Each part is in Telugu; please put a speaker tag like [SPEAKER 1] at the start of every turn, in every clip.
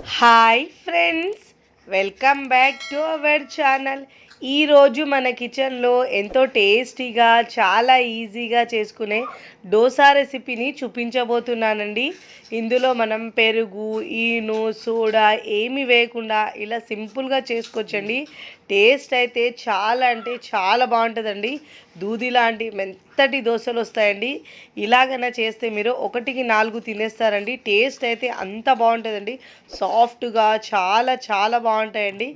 [SPEAKER 1] Hi friends, welcome back to our channel. ఈరోజు మన కిచెన్లో ఎంతో టేస్టీగా చాలా ఈజీగా చేసుకునే డోసా రెసిపీని చూపించబోతున్నానండి. ఇందులో మనం పెరుగు, ఈను, సోడా ఏమి వేయకుండా ఇలా సింపుల్గా చేసుకోవచ్చండి. టేస్ట్ అయితే చాలా అంటే చాలా బాగుంటుందండి. దూది లాంటి మెత్తటి దోశలు వస్తాయండి. ఇలాగైనా చేస్తే మీరు 1కి 4 తినేస్తారండి. టేస్ట్ అయితే అంత బాగుంటుందండి. సాఫ్ట్గా చాలా చాలా బాగుంటాయండి.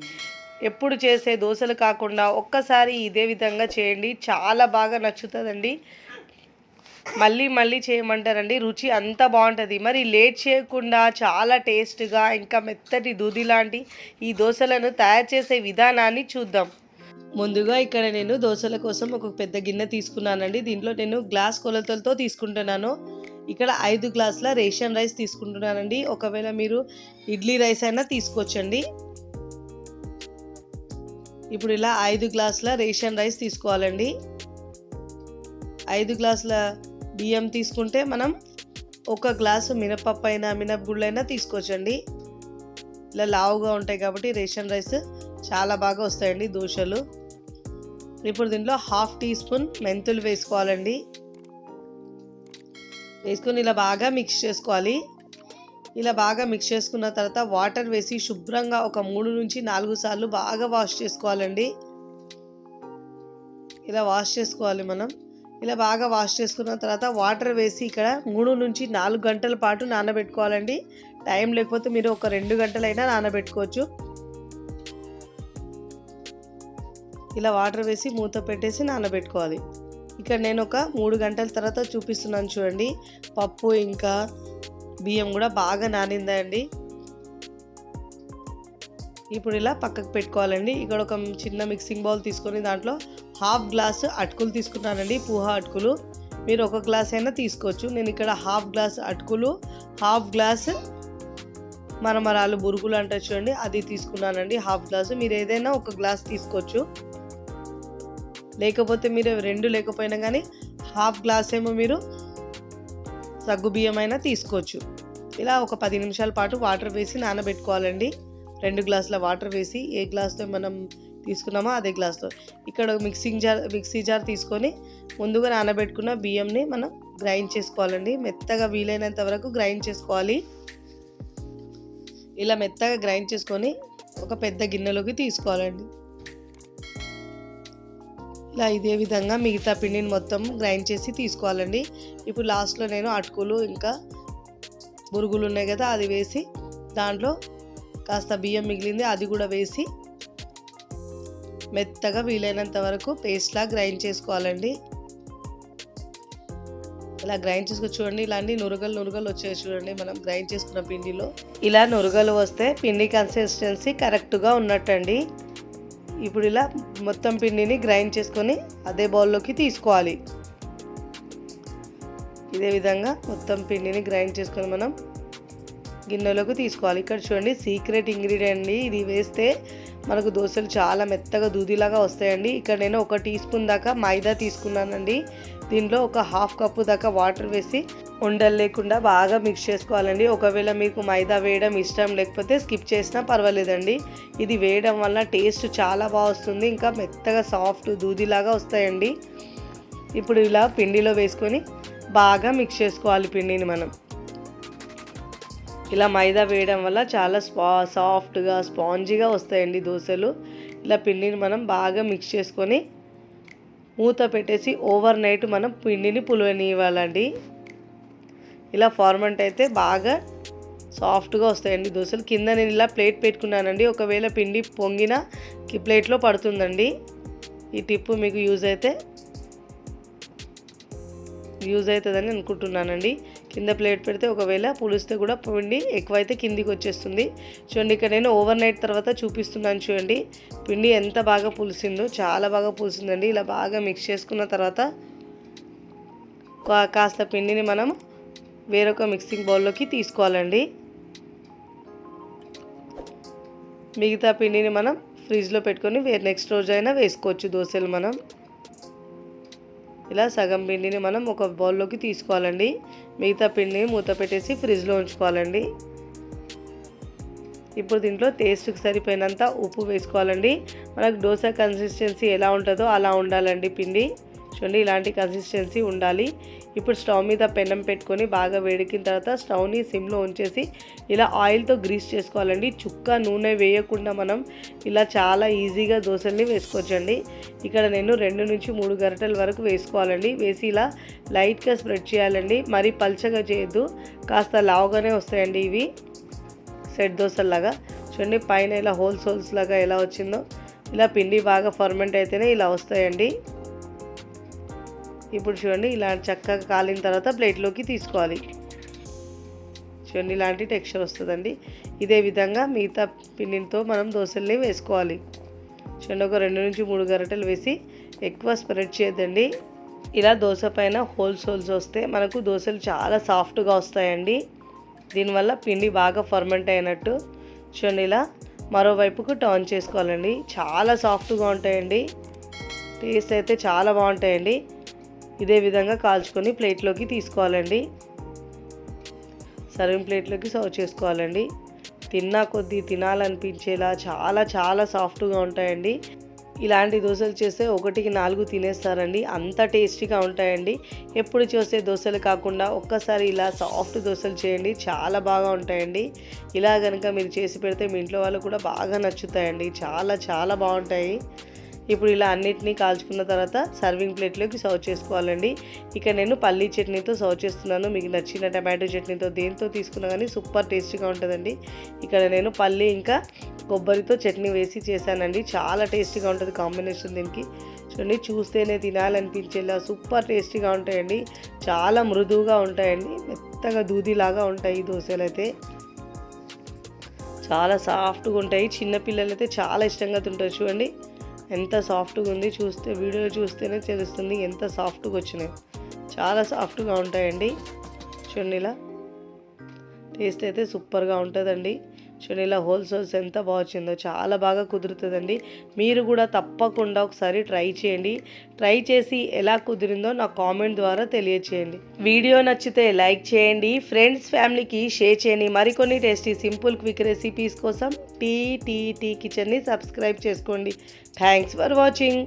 [SPEAKER 1] ఎప్పుడు చేసే దోశలు కాకుండా ఒక్కసారి ఇదే విధంగా చేయండి, చాలా బాగా నచ్చుతుందండి. మళ్ళీ మళ్ళీ చేయమంటారండి. రుచి అంత బాగుంటుంది. మరి లేట్ చేయకుండా చాలా టేస్ట్గా ఇంకా మెత్తటి దూది లాంటి ఈ దోశలను తయారు చేసే విధానాన్ని చూద్దాం. ముందుగా ఇక్కడ నేను దోశల కోసం ఒక పెద్ద గిన్నె తీసుకున్నానండి. దీంట్లో నేను గ్లాస్ కొలతలతో తీసుకుంటున్నాను. ఇక్కడ 5 గ్లాసుల రేషన్ రైస్ తీసుకుంటున్నానండి. ఒకవేళ మీరు ఇడ్లీ రైస్ అయినా తీసుకోవచ్చండి. ఇప్పుడు ఇలా 5 గ్లాసుల రేషన్ రైస్ తీసుకోవాలండి. 5 గ్లాసుల బియ్యం తీసుకుంటే మనం 1 గ్లాసు మినపప్పు అయినా మినపగుళ్ళైనా తీసుకోవచ్చండి. ఇలా లావుగా ఉంటాయి కాబట్టి రేషన్ రైస్ చాలా బాగా వస్తాయండి దోశలు. ఇప్పుడు దీంట్లో 1/2 టీ స్పూన్ మెంతులు వేసుకోవాలండి. వేసుకొని ఇలా బాగా మిక్స్ చేసుకోవాలి. ఇలా బాగా మిక్స్ చేసుకున్న తర్వాత వాటర్ వేసి శుభ్రంగా ఒక 3 నుంచి 4 సార్లు బాగా వాష్ చేసుకోవాలండి. ఇలా వాష్ చేసుకోవాలి మనం. ఇలా బాగా వాష్ చేసుకున్న తర్వాత వాటర్ వేసి ఇక్కడ 3 నుంచి 4 గంటల పాటు నానబెట్టుకోవాలండి. టైం లేకపోతే మీరు ఒక 2 గంటలైనా నానబెట్టుకోవచ్చు. ఇలా వాటర్ వేసి మూత పెట్టేసి నానబెట్టుకోవాలి. ఇక్కడ నేను ఒక 3 గంటల తర్వాత చూపిస్తున్నాను చూడండి. పప్పు ఇంకా బియ్యం కూడా బాగా నానిందండి. ఇప్పుడు ఇలా పక్కకు పెట్టుకోవాలండి. ఇక్కడ ఒక చిన్న మిక్సింగ్ బౌల్ తీసుకొని దాంట్లో 1/2 గ్లాసు అటుకులు తీసుకున్నానండి, పూహా అటుకులు. మీరు 1 గ్లాస్ అయినా తీసుకోవచ్చు. నేను ఇక్కడ 1/2 గ్లాస్ అటుకులు, 1/2 గ్లాసు మరమరాలు బురుగులు అంటే చూడండి అది తీసుకున్నానండి. 1/2 గ్లాసు. మీరు ఏదైనా 1 గ్లాస్ తీసుకోవచ్చు. లేకపోతే మీరు 2 లేకపోయినా కానీ 1/2 గ్లాస్ ఏమో మీరు సగ్గు బియ్యం అయినా తీసుకోవచ్చు. ఇలా ఒక 10 నిమిషాల పాటు వాటర్ వేసి నానబెట్టుకోవాలండి. 2 గ్లాసుల వాటర్ వేసి ఏ గ్లాస్తో మనం తీసుకున్నామో అదే గ్లాస్తో. ఇక్కడ మిక్సీ జార్ తీసుకొని ముందుగా నానబెట్టుకున్న బియ్యంని మనం గ్రైండ్ చేసుకోవాలండి. మెత్తగా వీలైనంత వరకు గ్రైండ్ చేసుకోవాలి. ఇలా మెత్తగా గ్రైండ్ చేసుకొని ఒక పెద్ద గిన్నెలోకి తీసుకోవాలండి. ఇలా ఇదే విధంగా మిగతా పిండిని మొత్తం గ్రైండ్ చేసి తీసుకోవాలండి. ఇప్పుడు లాస్ట్లో నేను అటుకులు ఇంకా బురుగులు ఉన్నాయి కదా అది వేసి దాంట్లో కాస్త బియ్యం మిగిలింది అది కూడా వేసి మెత్తగా వీలైనంత వరకు పేస్ట్లా గ్రైండ్ చేసుకోవాలండి. ఇలా గ్రైండ్ చేసుకొని చూడండి. ఇలాంటి నురగలు వచ్చేసి చూడండి మనం గ్రైండ్ చేసుకున్న పిండిలో. ఇలా నురగలు వస్తే పిండి కన్సిస్టెన్సీ కరెక్ట్గా ఉన్నట్టండి. ఇప్పుడు ఇలా మొత్తం పిండిని గ్రైండ్ చేసుకొని అదే బౌల్లోకి తీసుకోవాలి. ఇదే విధంగా మొత్తం పిండిని గ్రైండ్ చేసుకొని మనం గిన్నెలోకి తీసుకోవాలి. ఇక్కడ చూడండి సీక్రెట్ ఇంగ్రీడియంట్ అండి. ఇది వేస్తే మనకు దోశలు చాలా మెత్తగా దూదిలాగా వస్తాయండి. ఇక్కడ నేను 1 టీ స్పూన్ దాకా మైదా తీసుకున్నానండి. దీంట్లో ఒక 1/2 కప్పు దాకా వాటర్ వేసి ఉండలు లేకుండా బాగా మిక్స్ చేసుకోవాలండి. ఒకవేళ మీకు మైదా వేయడం ఇష్టం లేకపోతే స్కిప్ చేసినా పర్వాలేదండి. ఇది వేయడం వల్ల టేస్ట్ చాలా బాగా వస్తుంది. ఇంకా మెత్తగా సాఫ్ట్ దూదిలాగా వస్తాయండి. ఇప్పుడు ఇలా పిండిలో వేసుకొని బాగా మిక్స్ చేసుకోవాలి పిండిని మనం. ఇలా మైదా వేయడం వల్ల చాలా సాఫ్ట్గా స్పాంజీగా వస్తాయండి దోశలు. ఇలా పిండిని మనం బాగా మిక్స్ చేసుకొని మూత పెట్టేసి ఓవర్ నైట్ మనం పిండిని పులవనివ్వాలండి. ఇలా ఫార్మెంట్ అయితే బాగా సాఫ్ట్గా వస్తాయండి దోశలు. కింద నేను ఇలా ప్లేట్ పెట్టుకున్నానండి. ఒకవేళ పిండి పొంగినా ప్లేట్లో పడుతుందండి. ఈ టిప్ మీకు యూజ్ అవుతుందని అనుకుంటున్నానండి. కింద ప్లేట్ పెడితే ఒకవేళ పులిస్తే కూడా పిండి ఎక్కువైతే కిందికి వచ్చేస్తుంది. చూడండి ఇక్కడ నేను ఓవర్ నైట్ తర్వాత చూపిస్తున్నాను చూడండి. పిండి ఎంత బాగా పులిసిందో, చాలా బాగా పులిసిందండి. ఇలా బాగా మిక్స్ చేసుకున్న తర్వాత కాస్త పిండిని మనం వేరొక మిక్సింగ్ బౌల్లోకి తీసుకోవాలండి. మిగతా పిండిని మనం ఫ్రిడ్జ్లో పెట్టుకొని నెక్స్ట్ రోజైనా వేసుకోవచ్చు దోశలు మనం. ఇలా సగం పిండిని మనం ఒక బౌల్లోకి తీసుకోవాలండి. మిగతా పిండిని మూత పెట్టేసి ఫ్రిడ్జ్లో ఉంచుకోవాలండి. ఇప్పుడు దీంట్లో టేస్ట్కి సరిపోయినంత ఉప్పు వేసుకోవాలండి. మనకు దోశ కన్సిస్టెన్సీ ఎలా ఉంటుందో అలా ఉండాలండి పిండి. చూడండి ఇలాంటి కన్సిస్టెన్సీ ఉండాలి. ఇప్పుడు స్టవ్ మీద పెనం పెట్టుకొని బాగా వేడెక్కిన తర్వాత స్టవ్ని సిమ్లో ఉంచేసి ఇలా ఆయిల్తో గ్రీస్ చేసుకోవాలండి. చుక్క నూనె వేయకుండా మనం ఇలా చాలా ఈజీగా దోశల్ని వేసుకోవచ్చండి. ఇక్కడ నేను 2 నుంచి 3 గరిటెల వరకు వేసుకోవాలండి. వేసి ఇలా లైట్గా స్ప్రెడ్ చేయాలండి. మరీ పల్చగా చేయొద్దు, కాస్త లావుగానే వస్తాయండి ఇవి సెట్ దోశల్లాగా. చూడండి పైన ఇలా హోల్స్ లాగా ఎలా వచ్చిందో, ఇలా పిండి బాగా ఫర్మెంట్ అయితేనే ఇలా వస్తాయండి. ఇప్పుడు చూడండి ఇలా చక్కగా కాలిన తర్వాత ప్లేట్లోకి తీసుకోవాలి. చూడండి ఇలాంటి టెక్స్చర్ వస్తుందండి. ఇదే విధంగా మిగతా పిండితో మనం దోశల్ని వేసుకోవాలి. చూడండి ఒక 2 నుంచి 3 గరిటెలు వేసి ఎక్కువ స్ప్రెడ్ చేయొద్దండి. ఇలా దోశ పైన హోల్స్ వస్తే మనకు దోశలు చాలా సాఫ్ట్గా వస్తాయండి. దీనివల్ల పిండి బాగా ఫర్మెంట్ అయినట్టు. చూడండి ఇలా మరోవైపుకు టర్న్ చేసుకోవాలండి. చాలా సాఫ్ట్గా ఉంటాయండి, టేస్ట్ అయితే చాలా బాగుంటాయండి. ఇదే విధంగా కాల్చుకొని ప్లేట్లోకి తీసుకోవాలండి. సర్వింగ్ ప్లేట్లోకి సర్వ్ చేసుకోవాలండి. తిన్నా కొద్దీ తినాలనిపించేలా చాలా సాఫ్ట్గా ఉంటాయండి. ఇలాంటి దోశలు చేస్తే 1కి 4 తినేస్తారండి, అంత టేస్టీగా ఉంటాయండి. ఎప్పుడు చేసే దోశలు కాకుండా ఒక్కసారి ఇలా సాఫ్ట్ దోశలు చేయండి, చాలా బాగా ఉంటాయండి. ఇలా కనుక మీరు చేసి పెడితే మీ ఇంట్లో వాళ్ళు కూడా బాగా నచ్చుతాయండి, చాలా బాగుంటాయి. ఇప్పుడు ఇలా అన్నిటినీ కాల్చుకున్న తర్వాత సర్వింగ్ ప్లేట్లోకి సర్వ్ చేసుకోవాలండి. ఇక నేను పల్లీ చట్నీతో సర్వ్ చేస్తున్నాను. మీకు నచ్చిన టమాటో చట్నీతో దేంతో తీసుకున్నా కానీ సూపర్ టేస్టీగా ఉంటుందండి. ఇక్కడ నేను పల్లీ ఇంకా కొబ్బరితో చట్నీ వేసి చేశానండి. చాలా టేస్టీగా ఉంటుంది కాంబినేషన్ దీనికి. చూడండి చూస్తేనే తినాలనిపించేలా సూపర్ టేస్టీగా ఉంటాయండి. చాలా మృదువుగా ఉంటాయండి, మెత్తగా దూదిలాగా ఉంటాయి ఈ దోశలు అయితే. చాలా సాఫ్ట్గా ఉంటాయి. చిన్నపిల్లలు అయితే చాలా ఇష్టంగా తింటారు. చూడండి ఎంత సాఫ్ట్గా ఉంది, వీడియో చూస్తేనే తెలుస్తుంది ఎంత సాఫ్ట్గా వచ్చినాయి. చాలా సాఫ్ట్గా ఉంటాయండి. చూడండి ఇలా టేస్ట్ అయితే సూపర్గా ఉంటుందండి. చూడండి ఇలా హోల్స్ ఎంత బాగా వచ్చిందో, చాలా బాగా కుదురుతుందండి. మీరు కూడా తప్పకుండా ఒకసారి ట్రై చేయండి. ట్రై చేసి ఎలా కుదిరిందో నాకు కామెంట్ ద్వారా తెలియచేయండి. వీడియో నచ్చితే లైక్ చేయండి, ఫ్రెండ్స్ ఫ్యామిలీకి షేర్ చేయండి. మరికొన్ని టేస్టీ సింపుల్ క్విక్ రెసిపీస్ కోసం టీ కిచెన్ని సబ్స్క్రైబ్ చేసుకోండి. Thanks for watching.